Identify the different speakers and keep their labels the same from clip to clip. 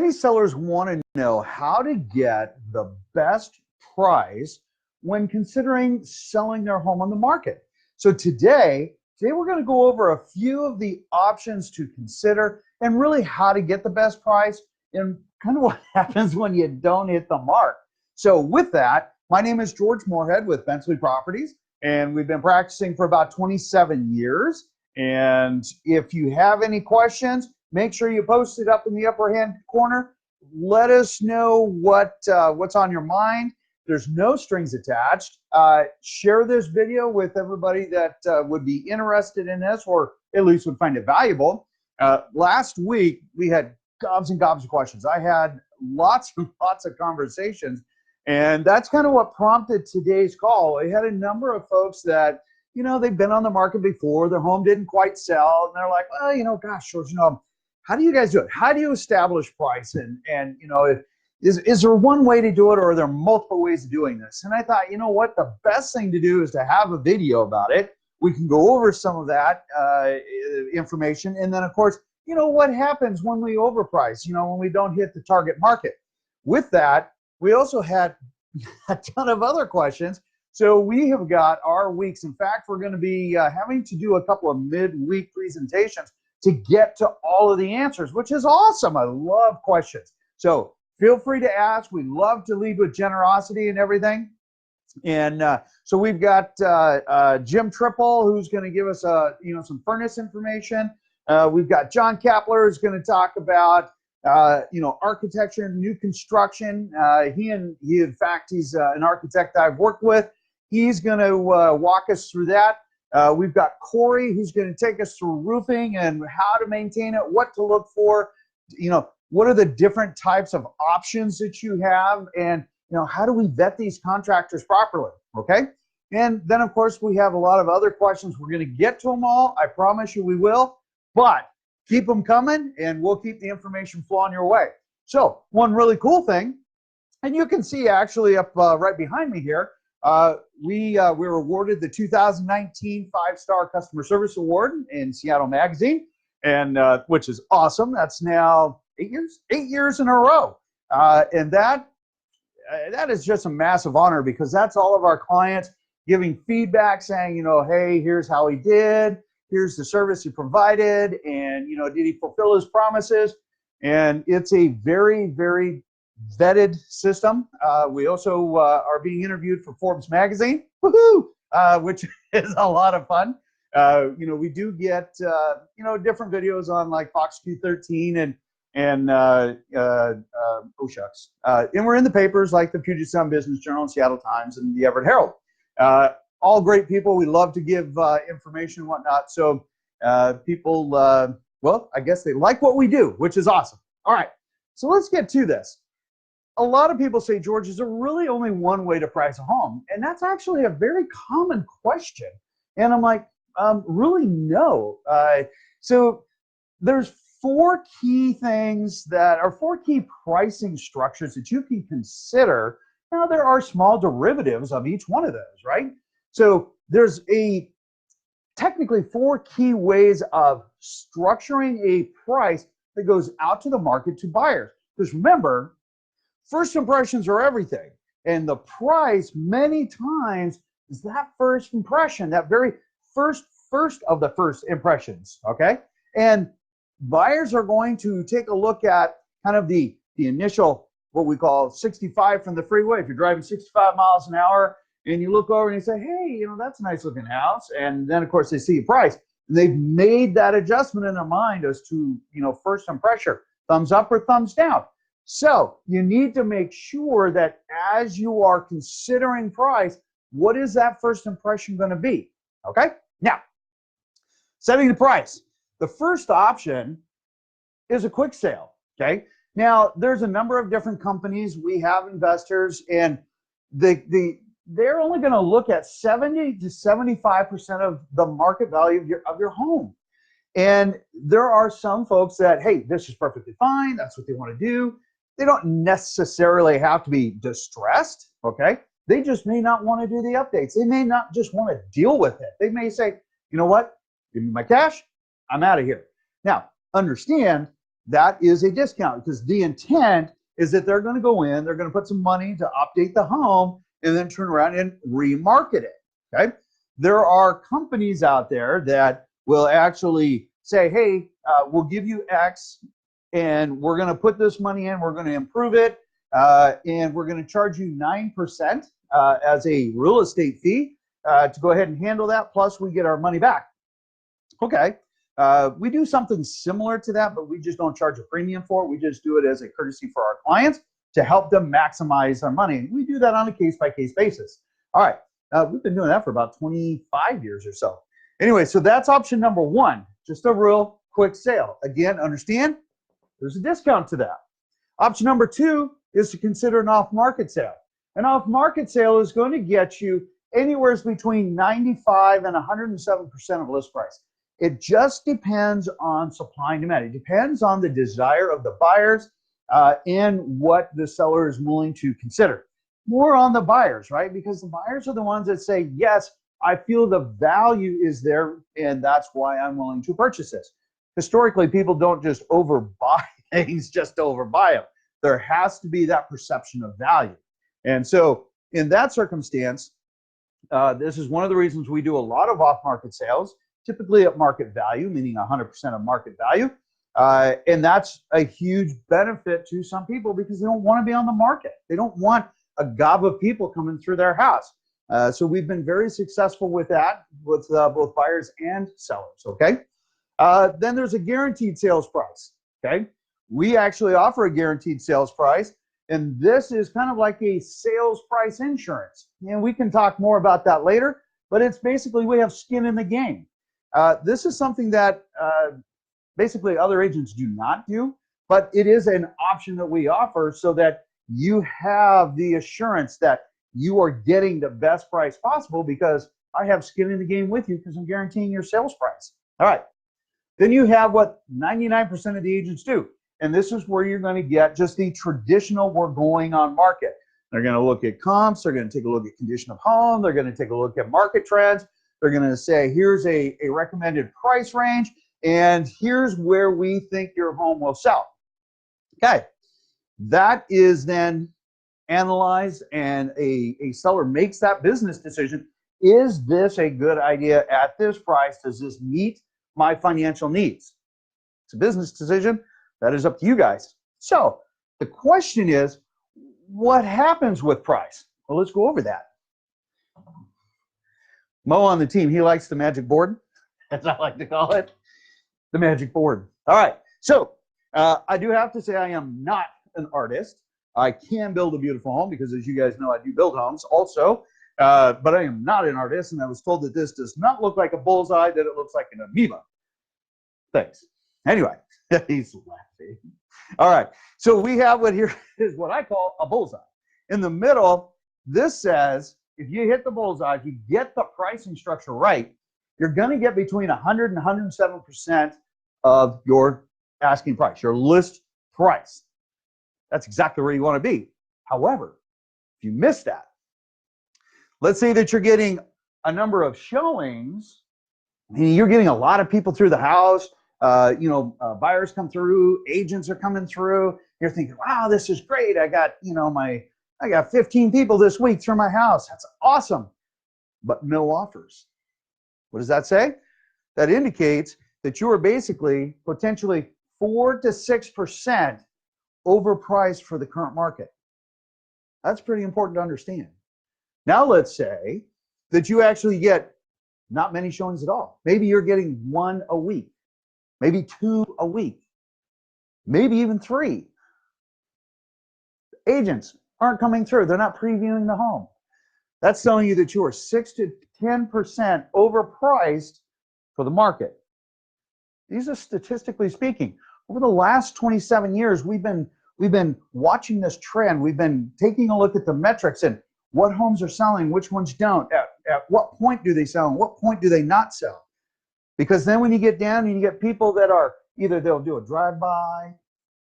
Speaker 1: Many sellers want to know how to get the best price when considering selling their home on the market. So today we're going to go over a few of the options to consider and really how to get the best price and kind of what happens when you don't hit the mark. So with that, my name is George Moorhead with Bentley Properties, and we've been practicing for about 27 years. And if you have any questions, make sure you post it up in the upper hand corner. Let us know what's on your mind. There's no strings attached. Share this video with everybody that would be interested in this, or at least would find it valuable. Last week, we had gobs and gobs of questions. I had lots and lots of conversations, and that's kind of what prompted today's call. I had a number of folks that, you know, they've been on the market before, their home didn't quite sell, and they're like, well, you know, gosh, George, you know, how do you guys do it? How do you establish price? And you know, is there one way to do it, or are there multiple ways of doing this? And I thought, you know what, the best thing to do is to have a video about it. We can go over some of that information. And then, of course, you know, what happens when we overprice, you know, when we don't hit the target market. With that, we also had a ton of other questions. So we have got our weeks. In fact, we're going to be having to do a couple of mid-week presentations to get to all of the answers, which is awesome. I love questions. So feel free to ask. We love to lead with generosity and everything. And so we've got Jim Triple, who's going to give us you know, some furnace information. We've got John Kapler, who's going to talk about you know, architecture and new construction. In fact, he's an architect I've worked with. He's going to walk us through that. We've got Corey, who's going to take us through roofing and how to maintain it, what to look for, you know, what are the different types of options that you have, and, you know, how do we vet these contractors properly, okay? And then, of course, we have a lot of other questions. We're going to get to them all. I promise you we will, but keep them coming, and we'll keep the information flowing your way. So one really cool thing, and you can see actually up right behind me here, we were awarded the 2019 5-Star Customer Service Award in Seattle Magazine, and which is awesome. That's now 8 years in a row, and that is just a massive honor, because that's all of our clients giving feedback, saying, you know, hey, here's how he did, here's the service he provided, and, you know, did he fulfill his promises? And it's a very, very vetted system. We also are being interviewed for Forbes magazine, woohoo, which is a lot of fun. You know, we do get you know, different videos on like Fox Q13 and oh shucks, and we're in the papers like the Puget Sound Business Journal and Seattle Times and the Everett Herald. All great people. We love to give information and whatnot. So people, well, I guess they like what we do, which is awesome. All right, so let's get to this. A lot of people say, George, is there really only one way to price a home? And that's actually a very common question. And I'm like, really, no. So there's four key things that are four key pricing structures that you can consider. Now, there are small derivatives of each one of those, right? So there's technically four key ways of structuring a price that goes out to the market to buyers. Because remember, first impressions are everything. And the price many times is that first impression, that very first of the first impressions, okay? And buyers are going to take a look at kind of the initial, what we call 65 from the freeway. If you're driving 65 miles an hour and you look over and you say, hey, you know, that's a nice looking house. And then, of course, they see a price. And they've made that adjustment in their mind as to, you know, first impression, thumbs up or thumbs down. So you need to make sure that as you are considering price, what is that first impression going to be? Okay. Now, setting the price. The first option is a quick sale. Okay. Now, there's a number of different companies. We have investors, and they're only going to look at 70 to 75% of the market value of your home. And there are some folks that, hey, this is perfectly fine. That's what they want to do. They don't necessarily have to be distressed, okay? They just may not want to do the updates. They may not just want to deal with it. They may say, you know what? Give me my cash. I'm out of here. Now, understand that is a discount because the intent is that they're going to go in, they're going to put some money to update the home and then turn around and remarket it. Okay. There are companies out there that will actually say, hey, we'll give you X and we're going to put this money in, we're going to improve it, and we're going to charge you 9% as a real estate fee to go ahead and handle that, plus we get our money back. Okay. We do something similar to that, but we just don't charge a premium for it. We just do it as a courtesy for our clients to help them maximize their money. We do that on a case-by-case basis. All right. We've been doing that for about 25 years or so. Anyway, so that's option number one, just a real quick sale. Again, understand there's a discount to that. Option number two is to consider an off-market sale. An off-market sale is going to get you anywhere between 95 and 107% of list price. It just depends on supply and demand. It depends on the desire of the buyers and what the seller is willing to consider. More on the buyers, right? Because the buyers are the ones that say, yes, I feel the value is there and that's why I'm willing to purchase this. Historically, people don't just overbuy things just to overbuy them. There has to be that perception of value. And so in that circumstance, this is one of the reasons we do a lot of off-market sales, typically at market value, meaning 100% of market value. And that's a huge benefit to some people because they don't want to be on the market. They don't want a gob of people coming through their house. So we've been very successful with that, with both buyers and sellers, okay? Then there's a guaranteed sales price, okay? We actually offer a guaranteed sales price, and this is kind of like a sales price insurance. And we can talk more about that later, but it's basically we have skin in the game. This is something that basically other agents do not do, but it is an option that we offer so that you have the assurance that you are getting the best price possible because I have skin in the game with you because I'm guaranteeing your sales price. All right. Then you have what 99% of the agents do. And this is where you're going to get just the traditional we're going on market. They're going to look at comps. They're going to take a look at condition of home. They're going to take a look at market trends. They're going to say, here's a recommended price range, and here's where we think your home will sell. Okay. That is then analyzed, and a seller makes that business decision. Is this a good idea at this price? Does this meet my financial needs? It's a business decision. That is up to you guys. So the question is, what happens with price? Well, let's go over that. Mo on the team, he likes the magic board, as I like to call it, the magic board. All right. So I do have to say I am not an artist. I can build a beautiful home because, as you guys know, I do build homes also. But I am not an artist, and I was told that this does not look like a bullseye, that it looks like an amoeba. Thanks. Anyway, he's laughing. All right. So we have what here is what I call a bullseye. In the middle, this says if you hit the bullseye, if you get the pricing structure right, you're going to get between 100 and 107% of your asking price, your list price. That's exactly where you want to be. However, if you miss that, let's say that you're getting a number of showings, you're getting a lot of people through the house, buyers come through, agents are coming through. You're thinking, wow, this is great. I got, I got 15 people this week through my house. That's awesome. But no offers. What does that say? That indicates that you are basically potentially 4 to 6% overpriced for the current market. That's pretty important to understand. Now let's say that you actually get not many showings at all. Maybe you're getting 1 a week, maybe 2 a week, maybe even 3. Agents aren't coming through. They're not previewing the home. That's telling you that you are 6 to 10% overpriced for the market. These are statistically speaking. Over the last 27 years, we've been watching this trend. We've been taking a look at the metrics and what homes are selling, which ones don't. At what point do they sell and what point do they not sell? Because then when you get down and you get people that are either they'll do a drive-by,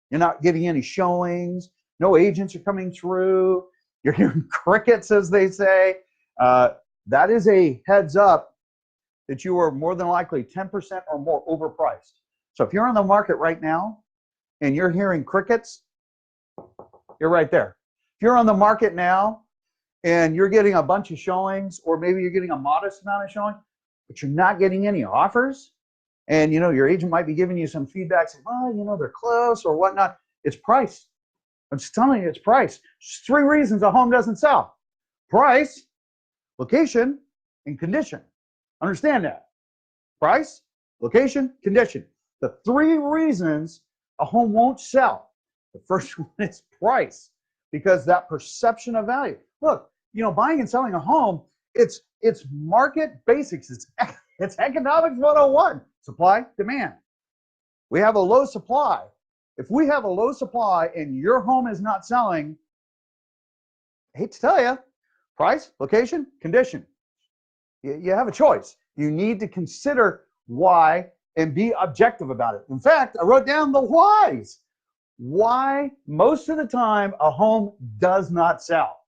Speaker 1: you're not getting any showings, no agents are coming through, you're hearing crickets, as they say. That is a heads up that you are more than likely 10% or more overpriced. So if you're on the market right now, and you're hearing crickets, you're right there. If you're on the market now and you're getting a bunch of showings, or maybe you're getting a modest amount of showing, but you're not getting any offers, and your agent might be giving you some feedback saying, well, they're close or whatnot, it's price. I'm just telling you, it's price. There's 3 reasons a home doesn't sell: price, location, and condition. Understand that. Price, location, condition. The 3 reasons a home won't sell. The first one is price, because that perception of value. Look, buying and selling a home, it's market basics. It's economics 101. Supply, demand. We have a low supply. If we have a low supply and your home is not selling, I hate to tell you, price, location, condition. You have a choice. You need to consider why and be objective about it. In fact, I wrote down the whys. Why most of the time a home does not sell.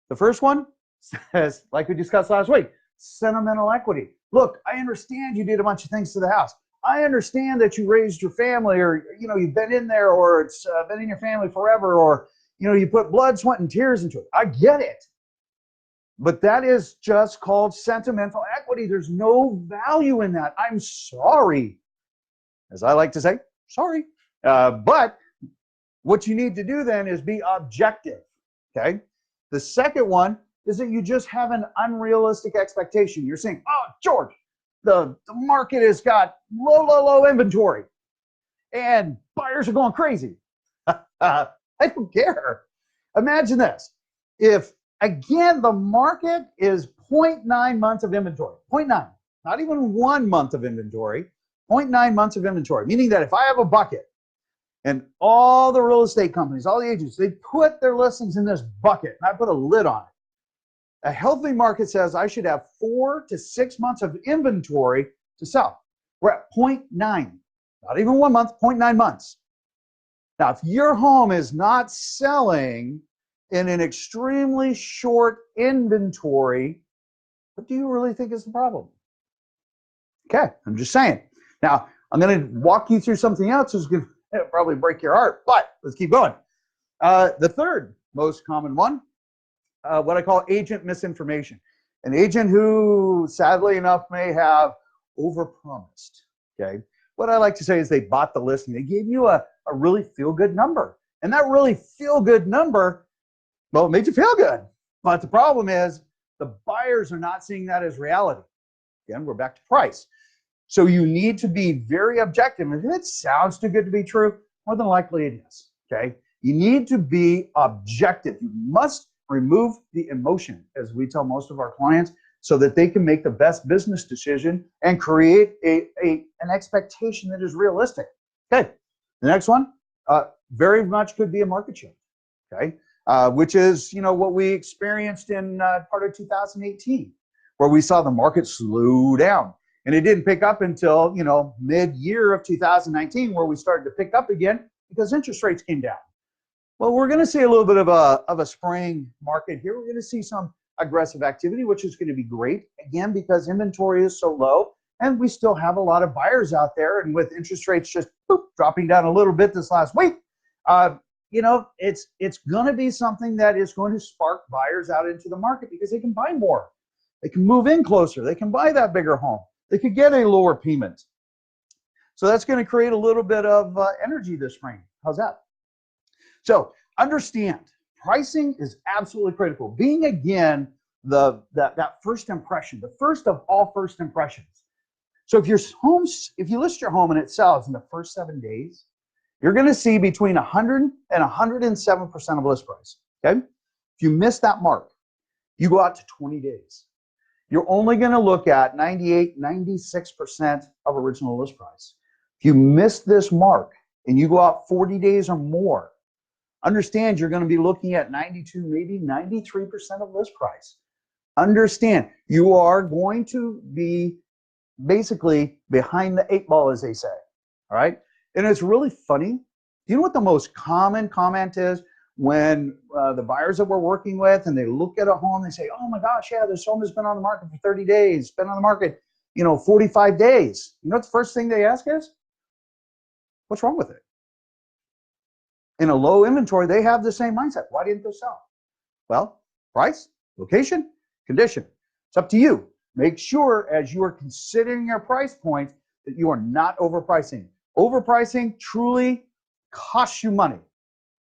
Speaker 1: The first one says, like we discussed last week, sentimental equity. Look, I understand you did a bunch of things to the house. I understand that you raised your family, or you've been in there, or it's been in your family forever, or you put blood, sweat, and tears into it. I get it. But that is just called sentimental equity. There's no value in that. I'm sorry. As I like to say, sorry. But what you need to do then is be objective, okay? The second one is that you just have an unrealistic expectation. You're saying, oh, George, the market has got low inventory and buyers are going crazy. I don't care. Imagine this. If, again, the market is 0.9 months of inventory, 0.9, not even 1 month of inventory, 0.9 months of inventory, meaning that if I have a bucket and all the real estate companies, all the agents, they put their listings in this bucket and I put a lid on it. A healthy market says I should have 4 to 6 months of inventory to sell. We're at 0.9, not even 1 month, 0.9 months. Now, if your home is not selling in an extremely short inventory, what do you really think is the problem? Okay, I'm just saying. Now, I'm going to walk you through something else that's going to probably break your heart, but let's keep going. The third most common one, what I call agent misinformation. An agent who, sadly enough, may have overpromised, okay? What I like to say is they bought the listing. They gave you a really feel-good number. And that really feel-good number, well, it made you feel good. But the problem is the buyers are not seeing that as reality. Again, we're back to price. So you need to be very objective. If it sounds too good to be true, more than likely it is, okay? You need to be objective. You must remove the emotion, as we tell most of our clients, so that they can make the best business decision and create an expectation that is realistic. Okay, the next one, very much could be a market shift, okay? Which is, what we experienced in part of 2018, where we saw the market slow down. And it didn't pick up until, mid-year of 2019, where we started to pick up again because interest rates came down. Well, we're going to see a little bit of a spring market here. We're going to see some aggressive activity, which is going to be great, again, because inventory is so low, and we still have a lot of buyers out there. And with interest rates just dropping down a little bit this last week, it's going to be something that is going to spark buyers out into the market because they can buy more. They can move in closer. They can buy that bigger home. They could get a lower payment. So that's going to create a little bit of energy this spring. How's that? So understand, pricing is absolutely critical. Being, again, that first impression, the first of all first impressions. So if you list your home and it sells in the first 7 days, you're going to see between 100 and 107% of list price. Okay? If you miss that mark, you go out to 20 days. You're only going to look at 98, 96% of original list price. If you miss this mark and you go out 40 days or more, understand you're going to be looking at 92, maybe 93% of list price. Understand you are going to be basically behind the 8 ball, as they say. All right? And it's really funny. Do you know what the most common comment is when the buyers that we're working with and they look at a home, they say, oh my gosh, yeah, this home has been on the market for 30 days, been on the market, 45 days. You know what the first thing they ask is? What's wrong with it? In a low inventory, they have the same mindset. Why didn't they sell? Well, price, location, condition. It's up to you. Make sure as you are considering your price points that you are not overpricing. Overpricing truly costs you money.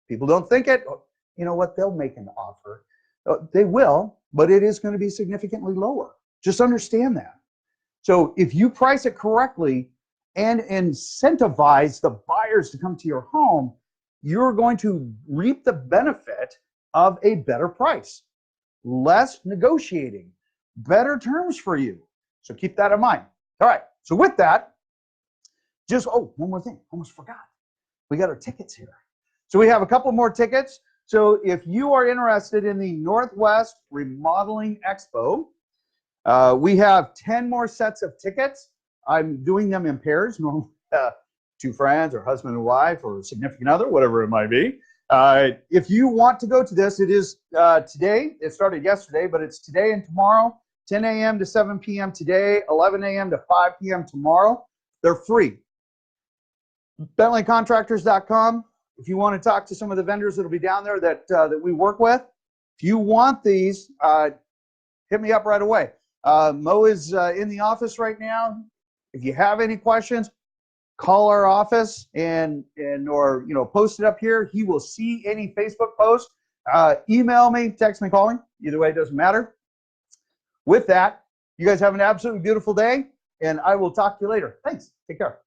Speaker 1: People don't think it. You know what? They'll make an offer. They will, but it is going to be significantly lower. Just understand that. So if you price it correctly and incentivize the buyers to come to your home, you're going to reap the benefit of a better price, less negotiating, better terms for you. So keep that in mind. All right. So with that, one more thing. Almost forgot. We got our tickets here. So we have a couple more tickets. So if you are interested in the Northwest Remodeling Expo, we have 10 more sets of tickets. I'm doing them in pairs, normally 2 friends or husband and wife or significant other, whatever it might be. If you want to go to this, it is today. It started yesterday, but it's today and tomorrow, 10 a.m. to 7 p.m. today, 11 a.m. to 5 p.m. tomorrow. They're free. BentleyContractors.com. If you want to talk to some of the vendors that will be down there that we work with, if you want these, hit me up right away. Mo is in the office right now. If you have any questions, call our office or post it up here. He will see any Facebook post. Email me, text me, call me. Either way, it doesn't matter. With that, you guys have an absolutely beautiful day, and I will talk to you later. Thanks. Take care.